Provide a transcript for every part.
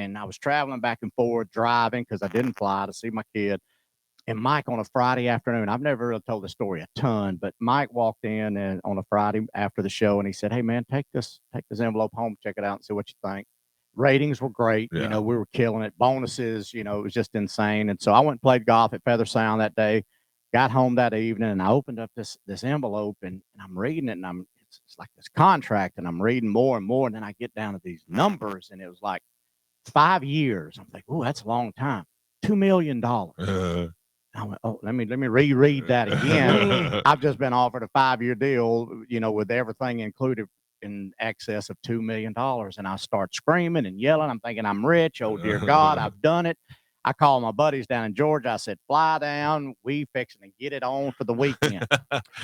and I was traveling back and forth, driving because I didn't fly to see my kid. And Mike on a Friday afternoon, I've never really told the story a ton, but Mike walked in and on a Friday after the show, and he said, "Hey man, take this envelope home, check it out, and see what you think." Ratings were great. Yeah. You know, we were killing it. Bonuses, you know, it was just insane. And so I went and played golf at Feather Sound that day. Got home that evening, and I opened up this envelope, and I'm reading it, and it's like this contract, and I'm reading more and more, and then I get down to these numbers, and it was like 5 years. I'm like, "Oh, that's a long time. $2 million." I went, "Oh, let me reread that again." I've just been offered a 5-year deal, you know, with everything included in excess of $2 million. And I start screaming and yelling. I'm thinking I'm rich. Oh, dear God, I've done it. I called my buddies down in Georgia. I said, "Fly down. We fixing to get it on for the weekend."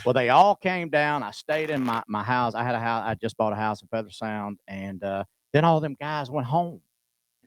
Well, they all came down. I stayed in my house. I had a house. I just bought a house in Feather Sound. And then all them guys went home.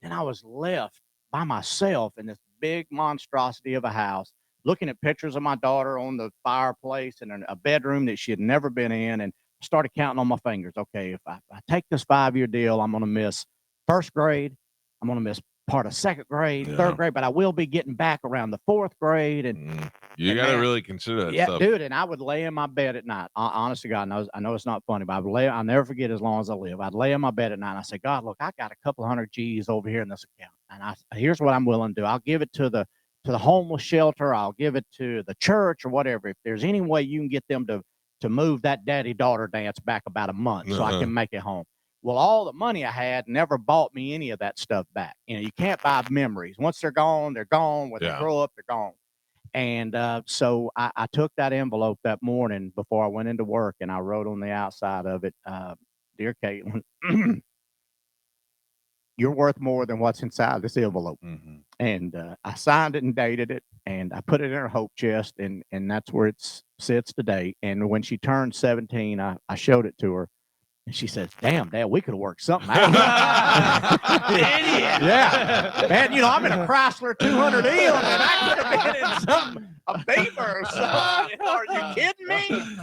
And I was left by myself in this big monstrosity of a house, looking at pictures of my daughter on the fireplace and a bedroom that she had never been in, and started counting on my fingers. Okay, if I take this 5-year deal, I'm going to miss first grade. I'm going to miss part of second grade, third grade, but I will be getting back around the fourth grade. And you got to really consider that stuff. Dude, and I would lay in my bed at night. Honest to God, I know it's not funny, but I'll never forget as long as I live. I'd lay in my bed at night and I say, "God, look, I got a couple hundred G's over here in this account. And here's what I'm willing to do. I'll give it to the homeless shelter. I'll give it to the church or whatever. If there's any way you can get them to move that daddy-daughter dance back about a month so I can make it home." Well, all the money I had never bought me any of that stuff back. You know, you can't buy memories. Once they're gone, they're gone. When they grow up, they're gone. And so I took that envelope that morning before I went into work, and I wrote on the outside of it, "Dear Caitlin, you're worth more than what's inside this envelope." And I signed it and dated it, and I put it in her hope chest, and that's where it sits today. And when she turned 17, I showed it to her. And she says, "Damn, Dad, we could have worked something out." Idiot. Yeah. Man, you know, I'm in a Chrysler 200E, and I could have been in a Beamer or something. Are you kidding me?